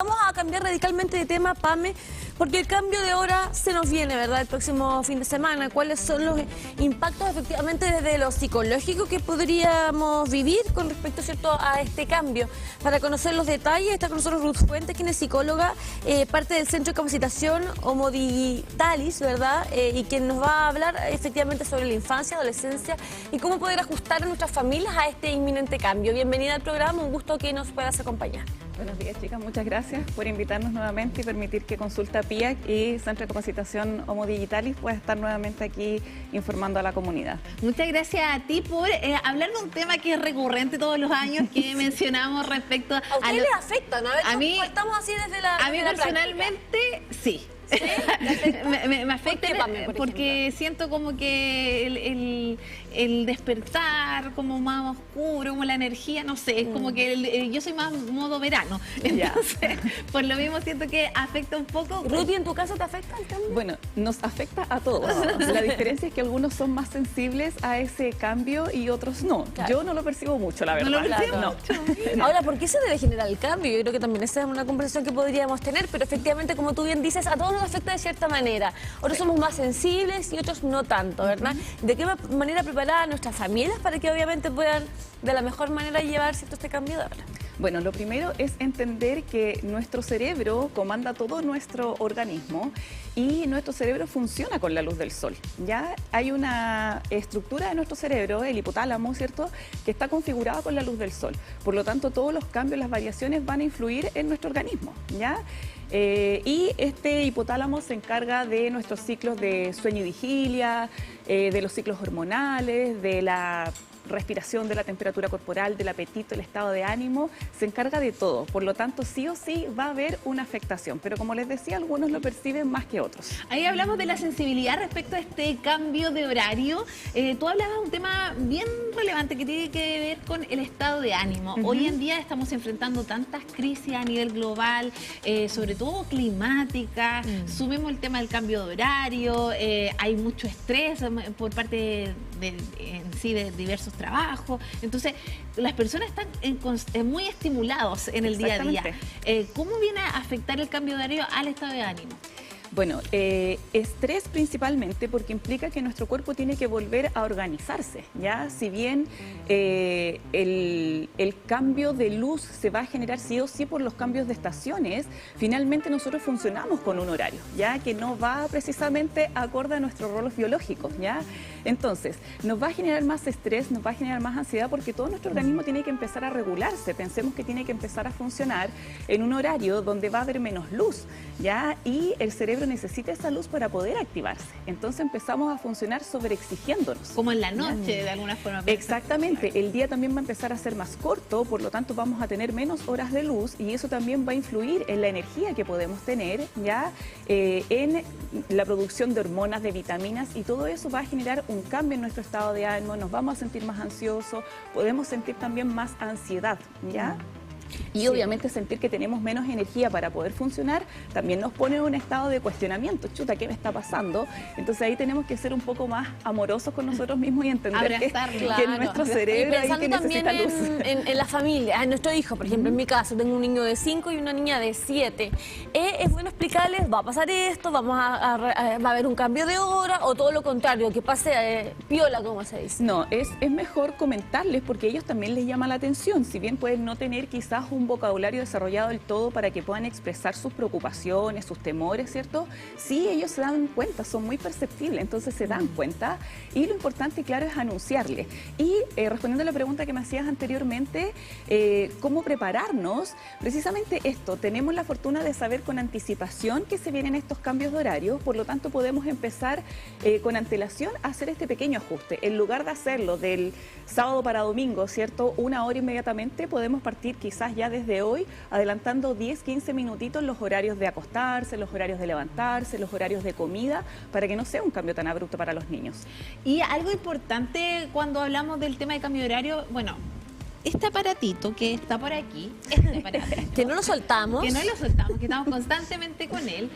Vamos a cambiar radicalmente de tema, Pame, porque el cambio de hora se nos viene, ¿verdad?, el próximo fin de semana. ¿Cuáles son los impactos efectivamente desde lo psicológico que podríamos vivir con respecto, ¿cierto?, a este cambio? Para conocer los detalles está con nosotros Ruth Fuentes, quien es psicóloga, parte del Centro de Capacitación Homo Digitalis, ¿verdad?, y quien nos va a hablar efectivamente sobre la infancia, adolescencia y cómo poder ajustar a nuestras familias a este inminente cambio. Bienvenida al programa, un gusto que nos puedas acompañar. Buenos días, chicas. Muchas gracias por invitarnos nuevamente y permitir que Consulta PIAC y Centro de Capacitación Homo Digitalis pueda estar nuevamente aquí informando a la comunidad. Muchas gracias a ti por hablar de un tema que es recurrente todos los años que mencionamos respecto ¿A ustedes les afecta, no? A mí, estamos así desde la A mí desde la personalmente, sí. ¿Sí? Me afecta porque siento como que el despertar como más oscuro, como la energía, no sé, es como que yo soy más modo verano, entonces por lo mismo siento que afecta un poco. Ruth, ¿y en tu caso te afecta el cambio? Bueno, nos afecta a todos. La diferencia es que algunos son más sensibles a ese cambio y otros no. Claro. Yo no lo percibo mucho, la verdad. ¿No lo percibo? No. Ahora, ¿por qué se debe generar el cambio? Yo creo que también esa es una conversación que podríamos tener, pero efectivamente, como tú bien dices, a todos nos afecta de cierta manera. Otros somos más sensibles y otros no tanto, ¿verdad? ¿De qué manera preparar a nuestras familias para que obviamente puedan de la mejor manera llevar, ¿cierto?, este cambio de ahora? Bueno, lo primero es entender que nuestro cerebro comanda todo nuestro organismo y nuestro cerebro funciona con la luz del sol. Ya hay una estructura de nuestro cerebro, el hipotálamo, ¿cierto?, que está configurada con la luz del sol. Por lo tanto, todos los cambios, las variaciones van a influir en nuestro organismo, ¿ya? Y este hipotálamo se encarga de nuestros ciclos de sueño y vigilia, de los ciclos hormonales, de la respiración, de la temperatura corporal, del apetito, el estado de ánimo, se encarga de todo. Por lo tanto, sí o sí va a haber una afectación, pero como les decía, algunos lo perciben más que otros. Ahí hablamos de la sensibilidad respecto a este cambio de horario. Tú hablabas de un tema bien relevante que tiene que ver con el estado de ánimo. Hoy en día estamos enfrentando tantas crisis a nivel global, sobre todo climáticas, sumemos el tema del cambio de horario, hay mucho estrés por parte de diversos trabajos, entonces las personas están muy estimulados en el día a día. ¿Cómo viene a afectar el cambio de horario al estado de ánimo? Bueno, estrés principalmente porque implica que nuestro cuerpo tiene que volver a organizarse, ¿ya? Si bien el cambio de luz se va a generar sí o sí por los cambios de estaciones, finalmente nosotros funcionamos con un horario, ¿ya? Que no va precisamente acorde a nuestros roles biológicos, ¿ya? Entonces, nos va a generar más estrés, nos va a generar más ansiedad porque todo nuestro organismo tiene que empezar a regularse. Pensemos que tiene que empezar a funcionar en un horario donde va a haber menos luz, ¿ya? Y el cerebro necesita esa luz para poder activarse. Entonces empezamos a funcionar sobreexigiéndonos. Como en la noche, de alguna forma. Exactamente. El día también va a empezar a ser más corto, por lo tanto vamos a tener menos horas de luz y eso también va a influir en la energía que podemos tener, ya en la producción de hormonas, de vitaminas, y todo eso va a generar un cambio en nuestro estado de ánimo, nos vamos a sentir más ansiosos, podemos sentir también más ansiedad, ¿ya? Y obviamente sentir que tenemos menos energía para poder funcionar también nos pone en un estado de cuestionamiento. Chuta, ¿qué me está pasando? Entonces ahí tenemos que ser un poco más amorosos con nosotros mismos y entender que nuestro cerebro ahí que necesita luz. En la familia, en nuestro hijo, por ejemplo, en mi caso, tengo un niño de 5 y una niña de 7. Es bueno explicarles, va a pasar esto, va a haber un cambio de hora, o todo lo contrario, que pase piola, como se dice. No, es mejor comentarles porque a ellos también les llama la atención, si bien pueden no tener quizás un vocabulario desarrollado del todo para que puedan expresar sus preocupaciones, sus temores, ¿cierto? Sí, ellos se dan cuenta, son muy perceptibles, entonces se dan cuenta y lo importante, claro, es anunciarles. Y respondiendo a la pregunta que me hacías anteriormente, ¿cómo prepararnos? Precisamente esto, tenemos la fortuna de saber con anticipación que se vienen estos cambios de horario, por lo tanto podemos empezar con antelación a hacer este pequeño ajuste. En lugar de hacerlo del sábado para domingo, ¿cierto? Una hora inmediatamente, podemos partir quizás ya desde hoy, adelantando 10, 15 minutitos los horarios de acostarse, los horarios de levantarse, los horarios de comida, para que no sea un cambio tan abrupto para los niños. Y algo importante cuando hablamos del tema de cambio de horario, bueno, este aparatito que está por aquí, este aparatito, Que no lo soltamos. que no lo soltamos, que estamos constantemente con él,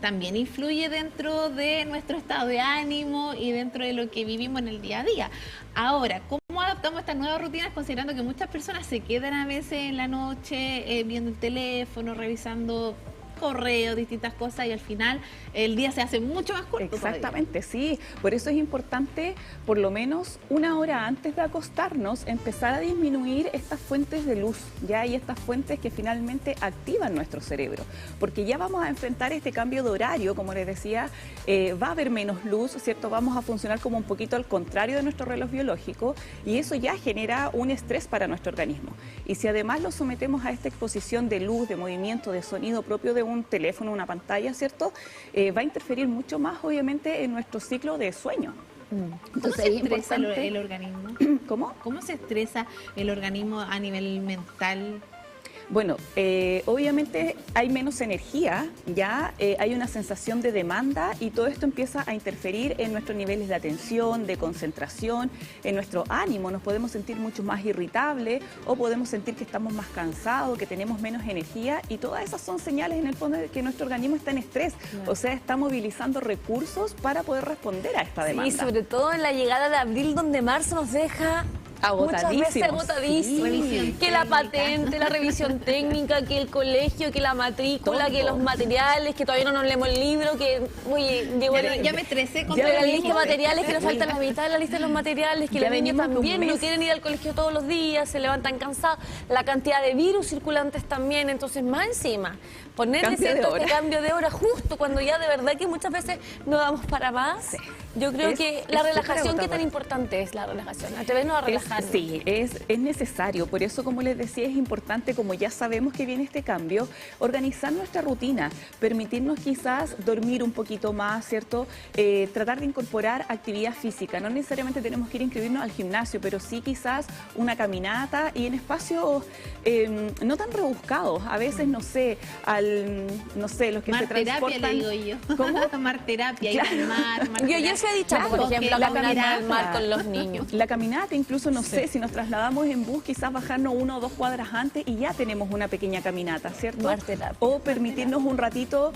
también influye dentro de nuestro estado de ánimo y dentro de lo que vivimos en el día a día. Ahora, ¿cómo adaptamos estas nuevas rutinas considerando que muchas personas se quedan a veces en la noche viendo el teléfono, revisando correos, distintas cosas, y al final el día se hace mucho más corto? Exactamente, sí. Por eso es importante, por lo menos una hora antes de acostarnos, empezar a disminuir estas fuentes de luz, ya, y estas fuentes que finalmente activan nuestro cerebro. Porque ya vamos a enfrentar este cambio de horario, como les decía, va a haber menos luz, ¿cierto? Vamos a funcionar como un poquito al contrario de nuestro reloj biológico, y eso ya genera un estrés para nuestro organismo. Y si además lo sometemos a esta exposición de luz, de movimiento, de sonido propio de un teléfono, una pantalla, ¿cierto? Va a interferir mucho más, obviamente, en nuestro ciclo de sueño. ¿Cómo se estresa el organismo? ¿Cómo? ¿Cómo se estresa el organismo a nivel mental? Bueno, obviamente hay menos energía, ya hay una sensación de demanda, y todo esto empieza a interferir en nuestros niveles de atención, de concentración, en nuestro ánimo. Nos podemos sentir mucho más irritables, o podemos sentir que estamos más cansados, que tenemos menos energía, y todas esas son señales en el fondo de que nuestro organismo está en estrés. Claro. O sea, está movilizando recursos para poder responder a esta demanda. Y sobre todo en la llegada de abril, donde marzo nos deja agotadísimos. Muchas veces agotadísimos. Sí. Que la patente, la revisión técnica, que el colegio, que la matrícula, que los materiales, que todavía no nos leemos el libro, que ya me estresé con la lista de materiales, que nos falta la mitad de la lista de los materiales, que los niños también no quieren ir al colegio todos los días, se levantan cansados, la cantidad de virus circulantes también, entonces más encima ponerle este cambio de hora justo cuando ya de verdad que muchas veces no damos para más. Sí. Yo creo que la relajación, ¿qué tan importante es la relajación? Atrevernos a relajar. Sí, es necesario. Por eso, como les decía, es importante, como ya sabemos que viene este cambio, organizar nuestra rutina, permitirnos quizás dormir un poquito más, ¿cierto? Tratar de incorporar actividad física. No necesariamente tenemos que ir a inscribirnos al gimnasio, pero sí quizás una caminata, y en espacios no tan rebuscados. A veces, no sé, los que se transportan. Le digo yo. ¿Cómo? Tomar terapia, ir al mar. Yo se ha dicho, claro, por ejemplo, la caminata al mar con los niños. La caminata, incluso, no sé, si nos trasladamos en bus, quizás bajarnos 1 o 2 cuadras antes y ya tenemos una pequeña caminata, ¿cierto? O permitirnos un ratito,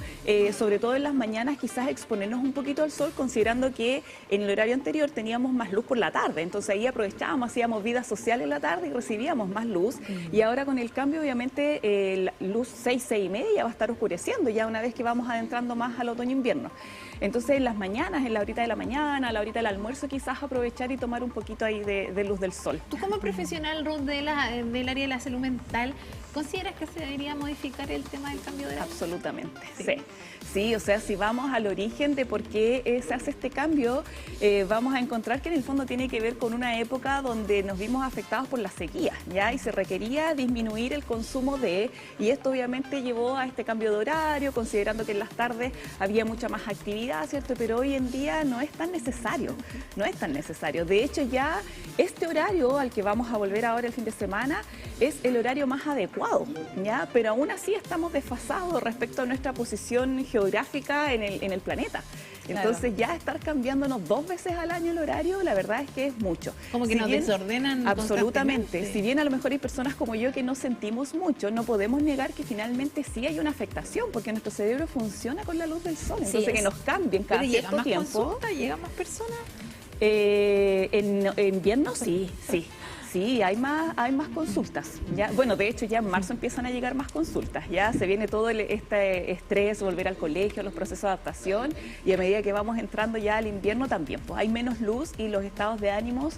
sobre todo en las mañanas, quizás exponernos un poquito al sol, considerando que en el horario anterior teníamos más luz por la tarde. Entonces ahí aprovechábamos, hacíamos vida social en la tarde y recibíamos más luz. Y ahora con el cambio, obviamente, la luz 6, 6 y media ya va a estar oscureciendo, ya una vez que vamos adentrando más al otoño-invierno. Entonces, en las mañanas, en la horita de la mañana, a la horita del almuerzo, quizás aprovechar y tomar un poquito ahí de luz del sol. Tú, como profesional, Ruth, del área de la salud mental, ¿consideras que se debería modificar el tema del cambio de horario? Absolutamente, sí. Sí, o sea, si vamos al origen de por qué se hace este cambio, vamos a encontrar que en el fondo tiene que ver con una época donde nos vimos afectados por la sequía, ¿ya? Y se requería disminuir el consumo y esto obviamente llevó a este cambio de horario, considerando que en las tardes había mucha más actividad, ¿cierto? Pero hoy en día no es tan necesario, no es tan necesario. De hecho, ya este horario al que vamos a volver ahora el fin de semana es el horario más adecuado, ¿ya? Pero aún así estamos desfasados respecto a nuestra posición geográfica en el planeta. Entonces, ya estar cambiándonos 2 veces al año el horario, la verdad es que es mucho. Como que nos desordenan. Absolutamente. Si bien a lo mejor hay personas como yo que no sentimos mucho, no podemos negar que finalmente sí hay una afectación, porque nuestro cerebro funciona con la luz del sol. Entonces, que nos cambien cada cierto tiempo. ¿Llegan más personas? En invierno sí. Sí, hay más consultas. ¿Ya? Bueno, de hecho ya en marzo empiezan a llegar más consultas. Ya se viene todo este estrés, volver al colegio, los procesos de adaptación, y a medida que vamos entrando ya al invierno también, pues hay menos luz y los estados de ánimos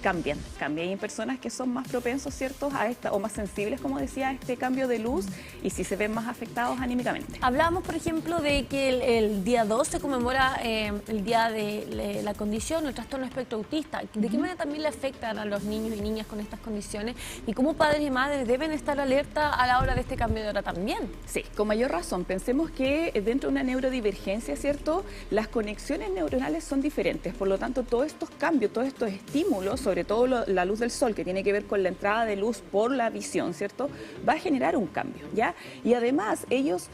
cambian. Hay personas que son más propensos, ¿cierto?, o más sensibles, como decía, a este cambio de luz, y sí se ven más afectados anímicamente. Hablábamos, por ejemplo, de que el día 2 se conmemora el día de la condición, el trastorno espectro autista. ¿De qué manera también le afectan a los niños y niñas con estas condiciones, y cómo padres y madres deben estar alerta a la hora de este cambio de hora también? Sí, con mayor razón. Pensemos que dentro de una neurodivergencia, ¿cierto?, las conexiones neuronales son diferentes. Por lo tanto, todos estos cambios, todos estos estímulos, sobre todo la luz del sol, que tiene que ver con la entrada de luz por la visión, ¿cierto?, va a generar un cambio, ¿ya? Y además ellos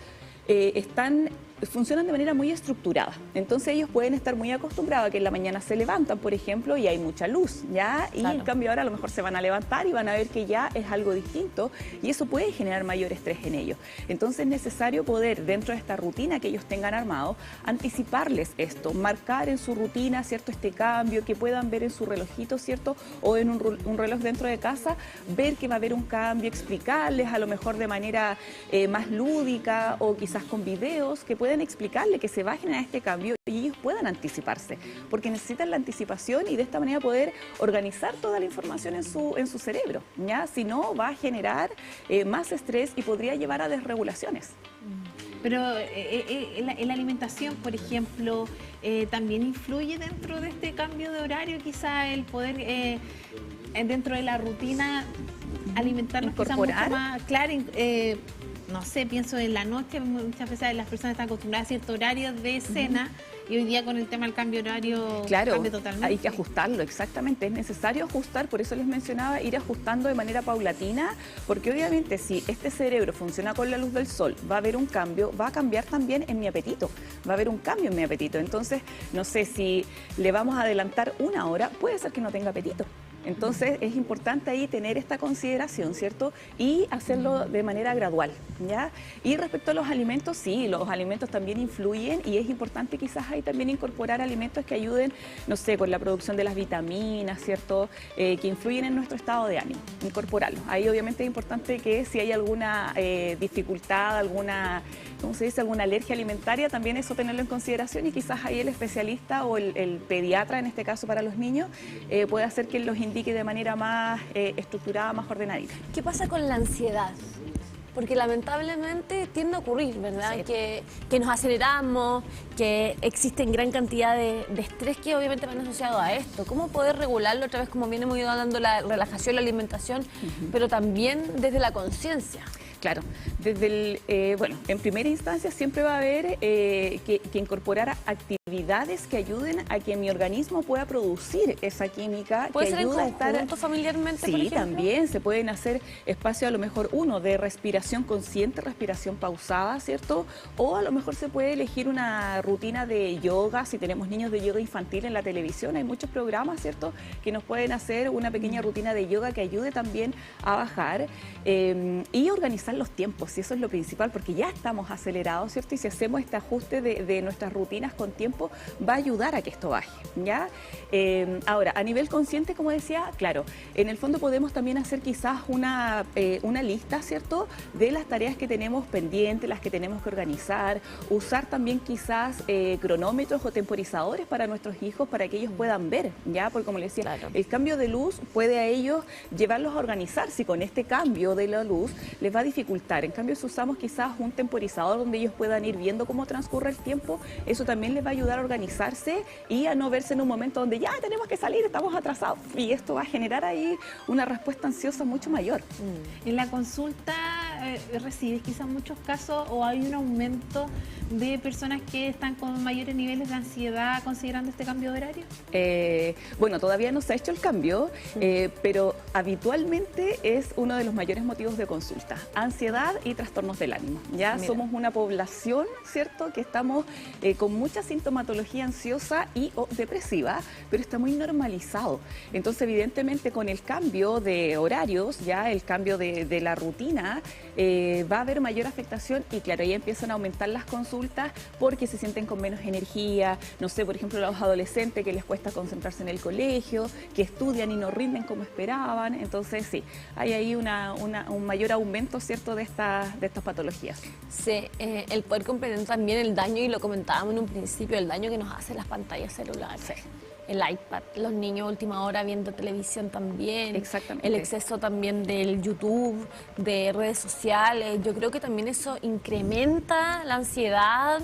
están funcionan de manera muy estructurada. Entonces ellos pueden estar muy acostumbrados a que en la mañana se levantan, por ejemplo, y hay mucha luz, ¿ya? Y en cambio ahora a lo mejor se van a levantar y van a ver que ya es algo distinto y eso puede generar mayor estrés en ellos. Entonces es necesario poder, dentro de esta rutina que ellos tengan armado, anticiparles esto, marcar en su rutina, ¿cierto?, este cambio, que puedan ver en su relojito, ¿cierto?, o en un reloj dentro de casa, ver que va a haber un cambio, explicarles a lo mejor de manera más lúdica o quizás con videos que puedan explicarle que se va a generar este cambio y ellos puedan anticiparse, porque necesitan la anticipación y de esta manera poder organizar toda la información en su cerebro, ¿ya? Si no, va a generar más estrés y podría llevar a desregulaciones. Pero la alimentación, por ejemplo, también influye dentro de este cambio de horario, quizá el poder, dentro de la rutina, alimentarnos quizá mucho más, claro, no sé, pienso en la noche, muchas veces las personas están acostumbradas a cierto horario de cena y hoy día con el tema del cambio horario cambia totalmente. Hay que ajustarlo, exactamente, es necesario ajustar, por eso les mencionaba ir ajustando de manera paulatina, porque obviamente si este cerebro funciona con la luz del sol, va a haber un cambio, va a cambiar también en mi apetito, va a haber un cambio en mi apetito, entonces no sé, si le vamos a adelantar una hora, puede ser que no tenga apetito. Entonces es importante ahí tener esta consideración, ¿cierto? Y hacerlo de manera gradual, ¿ya? Y respecto a los alimentos, sí, los alimentos también influyen y es importante quizás ahí también incorporar alimentos que ayuden, no sé, con la producción de las vitaminas, ¿cierto? Que influyen en nuestro estado de ánimo, incorporarlos. Ahí obviamente es importante que si hay alguna dificultad, alguna, ¿cómo se dice?, alguna alergia alimentaria, también eso tenerlo en consideración y quizás ahí el especialista o el pediatra, en este caso para los niños, puede hacer que los indique de manera más estructurada, más ordenadita. ¿Qué pasa con la ansiedad? Porque lamentablemente tiende a ocurrir, ¿verdad? Sí. Que nos aceleramos, que existen gran cantidad de estrés que obviamente van asociados a esto. ¿Cómo poder regularlo? Otra vez, como bien hemos ido hablando, la relajación, la alimentación, pero también desde la conciencia. Claro, desde bueno, en primera instancia siempre va a haber que incorporar actividades que ayuden a que mi organismo pueda producir esa química. ¿Puede que ser ayuda en conjunto familiarmente, sí, por ejemplo? También se pueden hacer espacios a lo mejor de respiración consciente, respiración pausada, ¿cierto? O a lo mejor se puede elegir una rutina de yoga, si tenemos niños de yoga infantil en la televisión, hay muchos programas, ¿cierto?, que nos pueden hacer una pequeña rutina de yoga que ayude también a bajar y organizar los tiempos, y eso es lo principal, porque ya estamos acelerados, ¿cierto? Y si hacemos este ajuste de nuestras rutinas con tiempo, va a ayudar a que esto baje, ¿ya? Ahora, a nivel consciente, como decía, claro, en el fondo podemos también hacer quizás una lista, ¿cierto?, de las tareas que tenemos pendientes, las que tenemos que organizar, usar también quizás cronómetros o temporizadores para nuestros hijos, para que ellos puedan ver, ¿ya? Porque como les decía, claro, el cambio de luz puede a ellos llevarlos a organizar, si con este cambio de la luz les va a dificultar. En cambio, si usamos quizás un temporizador donde ellos puedan ir viendo cómo transcurre el tiempo, eso también les va a ayudar a organizarse y a no verse en un momento donde ya tenemos que salir, estamos atrasados. Y esto va a generar ahí una respuesta ansiosa mucho mayor. En la consulta recibes quizás muchos casos o hay un aumento de personas que están con mayores niveles de ansiedad considerando este cambio de horario. Bueno, todavía no se ha hecho el cambio, pero habitualmente es uno de los mayores motivos de consulta. Ansiedad y trastornos del ánimo. Ya Mira, somos una población, ¿cierto?, que estamos con mucha sintomatología ansiosa y o depresiva, pero está muy normalizado. Entonces, evidentemente, con el cambio de horarios, ya el cambio de la rutina, va a haber mayor afectación y claro, ahí empiezan a aumentar las consultas porque se sienten con menos energía, no sé, por ejemplo, los adolescentes que les cuesta concentrarse en el colegio, que estudian y no rinden como esperaban. Entonces, sí, hay ahí un mayor aumento, ¿cierto?, de estas patologías. Sí, el poder comprender también el daño, y lo comentábamos en un principio, el daño que nos hacen las pantallas celulares. Sí. El iPad, los niños a última hora viendo televisión también. Exactamente. El exceso también del YouTube, de redes sociales. Yo creo que también eso incrementa la ansiedad,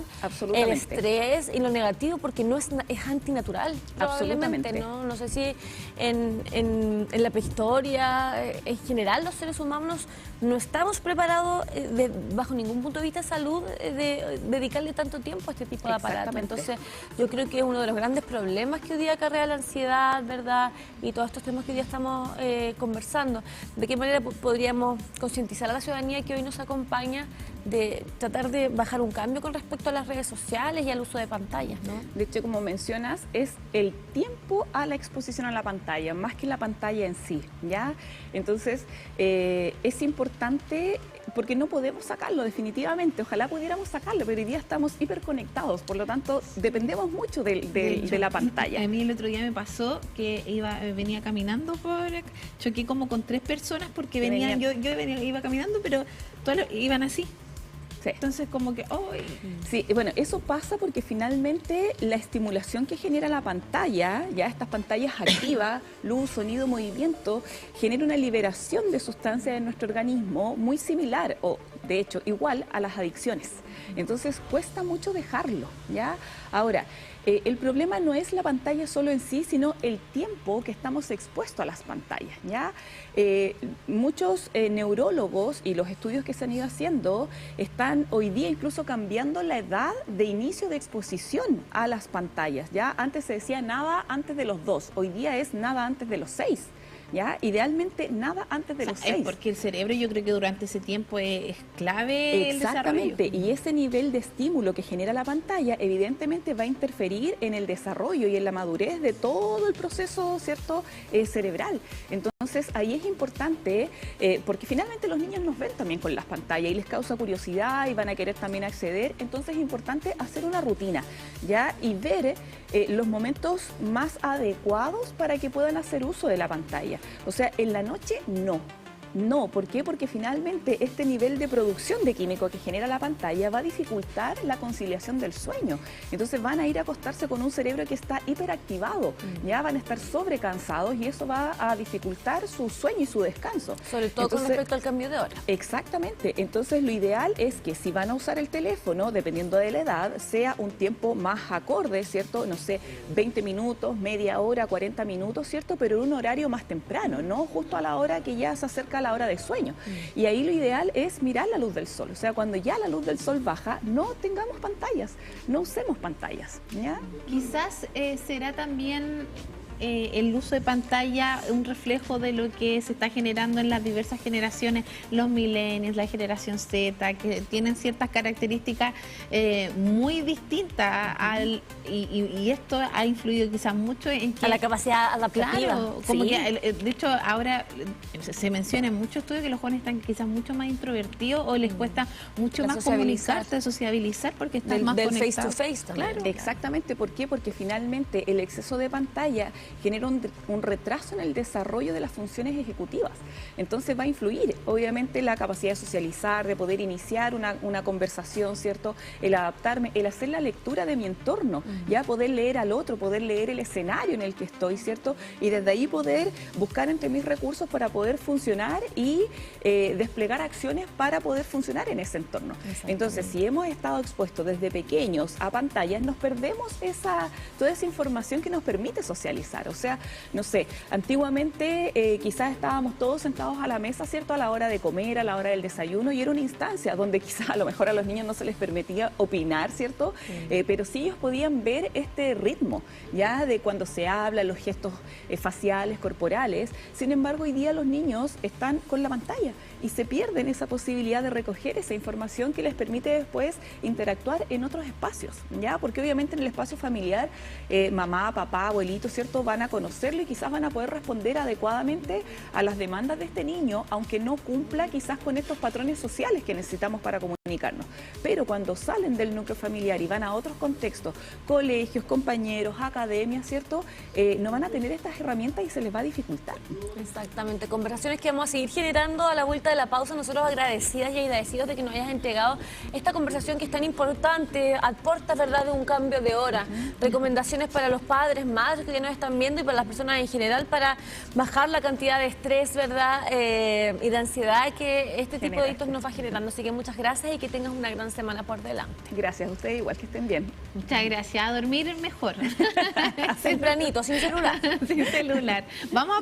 el estrés y lo negativo, porque no es antinatural. Absolutamente. No sé si en la prehistoria, en general, los seres humanos no estamos preparados bajo ningún punto de vista de salud de dedicarle tanto tiempo a este tipo de aparatos. Entonces, yo creo que es uno de los grandes problemas que hoy día acarrea la ansiedad, ¿verdad? Y todos estos temas que hoy día estamos conversando. ¿De qué manera podríamos concientizar a la ciudadanía que hoy nos acompaña de tratar de bajar un cambio con respecto a las redes sociales y al uso de pantallas, ¿no? De hecho, como mencionas, es el tiempo a la exposición a la pantalla, más que la pantalla en sí, ¿ya? Entonces, es importante porque no podemos sacarlo definitivamente, ojalá pudiéramos sacarlo, pero hoy día estamos hiperconectados, por lo tanto, dependemos mucho de la pantalla. A mí el otro día me pasó que venía caminando choqué como con 3 personas porque iba caminando, pero todos iban así. Sí. Entonces como que, Sí, bueno, eso pasa porque finalmente la estimulación que genera la pantalla, ya estas pantallas activas, luz, sonido, movimiento, genera una liberación de sustancias en nuestro organismo muy similar o de hecho igual a las adicciones. Entonces cuesta mucho dejarlo, ¿ya? Ahora, el problema no es la pantalla solo en sí, sino el tiempo que estamos expuestos a las pantallas, ¿ya? Muchos neurólogos y los estudios que se han ido haciendo están hoy día incluso cambiando la edad de inicio de exposición a las pantallas, ¿ya? Antes se decía nada antes de los 2, hoy día es nada antes de los 6. ¿Ya? Idealmente nada antes de los 6. Porque el cerebro yo creo que durante ese tiempo es clave el desarrollo. Exactamente, y ese nivel de estímulo que genera la pantalla evidentemente va a interferir en el desarrollo y en la madurez de todo el proceso, ¿cierto? Cerebral. Entonces ahí es importante, porque finalmente los niños nos ven también con las pantallas y les causa curiosidad y van a querer también acceder, entonces es importante hacer una rutina, ¿ya? Y ver los momentos más adecuados para que puedan hacer uso de la pantalla. O sea, en la noche no. No, ¿por qué? Porque finalmente este nivel de producción de químico que genera la pantalla va a dificultar la conciliación del sueño. Entonces van a ir a acostarse con un cerebro que está hiperactivado, ya van a estar sobrecansados y eso va a dificultar su sueño y su descanso. Sobre todo con respecto al cambio de hora. Exactamente. Entonces lo ideal es que si van a usar el teléfono, dependiendo de la edad, sea un tiempo más acorde, ¿cierto? No sé, 20 minutos, media hora, 40 minutos, ¿cierto? Pero en un horario más temprano, no justo a la hora que ya se acerca la hora de sueño. Y ahí lo ideal es mirar la luz del sol. O sea, cuando ya la luz del sol baja, no tengamos pantallas, no usemos pantallas, ¿ya? Quizás será también el uso de pantalla un reflejo de lo que se está generando en las diversas generaciones, los millennials, la generación Z, que tienen ciertas características muy distintas y esto ha influido quizás mucho en que... A la capacidad adaptativa. Claro, como sí. que, de hecho, ahora se menciona en muchos estudios que los jóvenes están quizás mucho más introvertidos o les cuesta mucho más comunicarse, sociabilizar, porque están más conectados. Del face to face también. Claro. Exactamente, ¿por qué? Porque finalmente el exceso de pantalla genera un retraso en el desarrollo de las funciones ejecutivas. Entonces va a influir, obviamente, la capacidad de socializar, de poder iniciar una conversación, ¿cierto? El adaptarme, el hacer la lectura de mi entorno, ya poder leer al otro, poder leer el escenario en el que estoy, ¿cierto? Y desde ahí poder buscar entre mis recursos para poder funcionar y desplegar acciones para poder funcionar en ese entorno. Entonces, si hemos estado expuestos desde pequeños a pantallas, nos perdemos toda esa información que nos permite socializar. O sea, no sé, antiguamente quizás estábamos todos sentados a la mesa, ¿cierto? A la hora de comer, a la hora del desayuno, y era una instancia donde quizás a lo mejor a los niños no se les permitía opinar, ¿cierto? Pero sí ellos podían ver este ritmo, ya de cuando se habla, los gestos faciales, corporales. Sin embargo, hoy día los niños están con la pantalla y se pierden esa posibilidad de recoger esa información que les permite después interactuar en otros espacios, ¿ya? Porque obviamente en el espacio familiar, mamá, papá, abuelito, ¿cierto? Van a conocerlo y quizás van a poder responder adecuadamente a las demandas de este niño, aunque no cumpla quizás con estos patrones sociales que necesitamos para comunicarnos. Pero cuando salen del núcleo familiar y van a otros contextos, colegios, compañeros, academias, ¿cierto? No van a tener estas herramientas y se les va a dificultar. Exactamente, conversaciones que vamos a seguir generando a la vuelta de la pausa. Nosotros agradecidas y agradecidos de que nos hayas entregado esta conversación que es tan importante, aporta, ¿verdad?, de un cambio de hora, recomendaciones para los padres, madres que ya nos están viendo y para las personas en general para bajar la cantidad de estrés, ¿verdad?, y de ansiedad que este tipo de hitos nos va generando. Así que muchas gracias y que tengas una gran semana por delante. Gracias a ustedes, igual que estén bien. Muchas gracias, a dormir mejor. Tempranito, sin celular. Sin celular. Vamos a